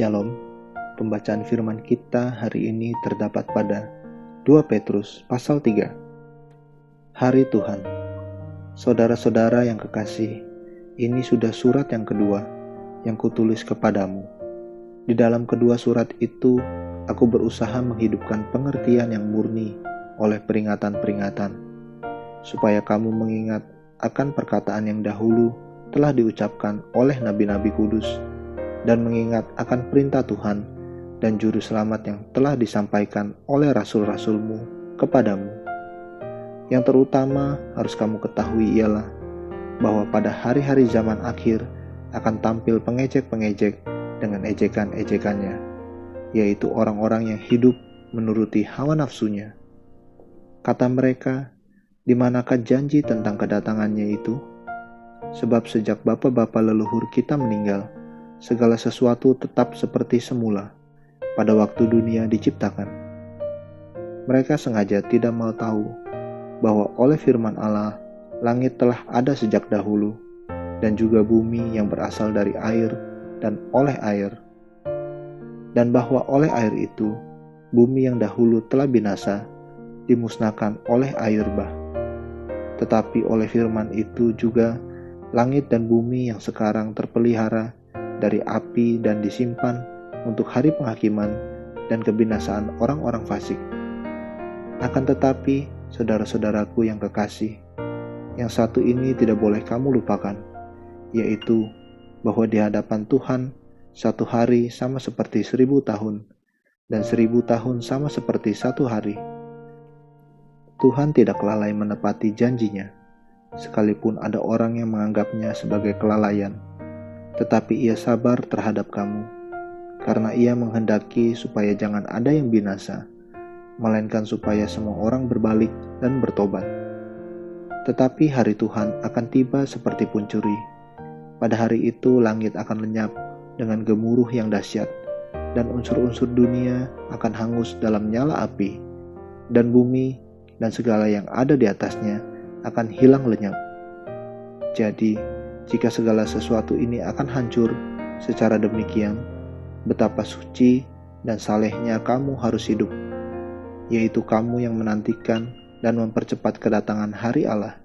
Shalom. Pembacaan firman kita hari ini terdapat pada 2 Petrus pasal 3. Hari Tuhan. Saudara-saudara yang kekasih, ini sudah surat yang kedua yang kutulis kepadamu. Di dalam kedua surat itu, aku berusaha menghidupkan pengertian yang murni oleh peringatan-peringatan, supaya kamu mengingat akan perkataan yang dahulu telah diucapkan oleh nabi-nabi kudus, dan mengingat akan perintah Tuhan dan juru selamat yang telah disampaikan oleh rasul-rasulmu kepadamu. Yang terutama harus kamu ketahui ialah bahwa pada hari-hari zaman akhir akan tampil pengejek-pengejek dengan ejekan-ejekannya, yaitu orang-orang yang hidup menuruti hawa nafsunya. Kata mereka, di manakah janji tentang kedatangannya itu? Sebab sejak bapa-bapa leluhur kita meninggal, segala sesuatu tetap seperti semula pada waktu dunia diciptakan. Mereka sengaja tidak mau tahu bahwa oleh firman Allah, langit telah ada sejak dahulu, dan juga bumi yang berasal dari air dan oleh air. Dan bahwa oleh air itu, bumi yang dahulu telah binasa, dimusnahkan oleh air bah. Tetapi oleh firman itu juga, langit dan bumi yang sekarang terpelihara dari api dan disimpan untuk hari penghakiman dan kebinasaan orang-orang fasik. Akan tetapi, saudara-saudaraku yang kekasih, yang satu ini tidak boleh kamu lupakan, yaitu bahwa di hadapan Tuhan, satu hari sama seperti 1000 tahun, dan 1000 tahun sama seperti satu hari. Tuhan tidak lalai menepati janjinya, sekalipun ada orang yang menganggapnya sebagai kelalaian. Tetapi ia sabar terhadap kamu, karena ia menghendaki supaya jangan ada yang binasa, melainkan supaya semua orang berbalik dan bertobat. Tetapi hari Tuhan akan tiba seperti pencuri. Pada hari itu langit akan lenyap dengan gemuruh yang dahsyat, dan unsur-unsur dunia akan hangus dalam nyala api, dan bumi dan segala yang ada di atasnya akan hilang lenyap. Jadi, jika segala sesuatu ini akan hancur secara demikian, betapa suci dan salehnya kamu harus hidup, yaitu kamu yang menantikan dan mempercepat kedatangan hari Allah.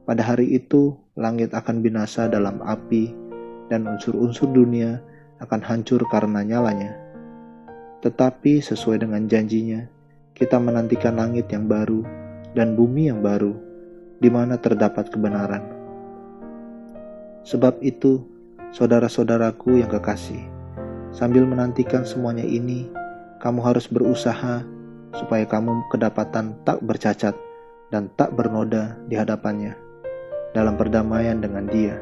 Pada hari itu, langit akan binasa dalam api, dan unsur-unsur dunia akan hancur karena nyalanya. Tetapi sesuai dengan janjinya, kita menantikan langit yang baru dan bumi yang baru, di mana terdapat kebenaran. Sebab itu, saudara-saudaraku yang kekasih, sambil menantikan semuanya ini, kamu harus berusaha supaya kamu kedapatan tak bercacat dan tak bernoda di hadapannya, dalam perdamaian dengan Dia.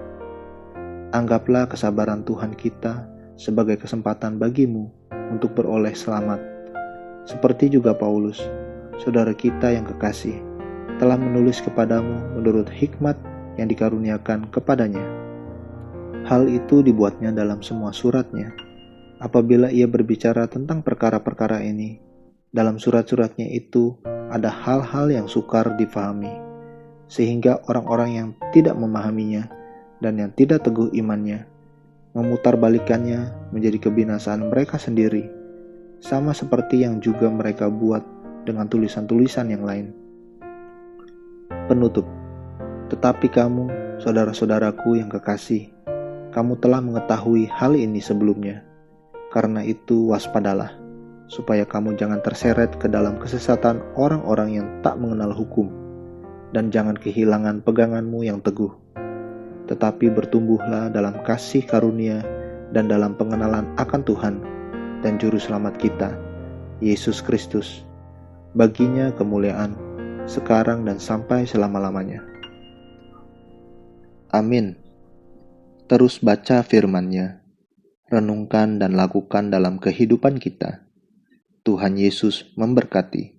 Anggaplah kesabaran Tuhan kita sebagai kesempatan bagimu untuk beroleh selamat. Seperti juga Paulus, saudara kita yang kekasih, telah menulis kepadamu menurut hikmat yang dikaruniakan kepadanya. Hal itu dibuatnya dalam semua suratnya. Apabila ia berbicara tentang perkara-perkara ini, dalam surat-suratnya itu ada hal-hal yang sukar difahami, sehingga orang-orang yang tidak memahaminya dan yang tidak teguh imannya memutarbalikannya menjadi kebinasaan mereka sendiri, sama seperti yang juga mereka buat dengan tulisan-tulisan yang lain. Penutup. Tetapi kamu, saudara-saudaraku yang kekasih, kamu telah mengetahui hal ini sebelumnya. Karena itu waspadalah, supaya kamu jangan terseret ke dalam kesesatan orang-orang yang tak mengenal hukum, dan jangan kehilangan peganganmu yang teguh. Tetapi bertumbuhlah dalam kasih karunia dan dalam pengenalan akan Tuhan dan Juru Selamat kita, Yesus Kristus. Baginya kemuliaan, sekarang dan sampai selama-lamanya. Amin. Terus baca firman-Nya, renungkan dan lakukan dalam kehidupan kita. Tuhan Yesus memberkati.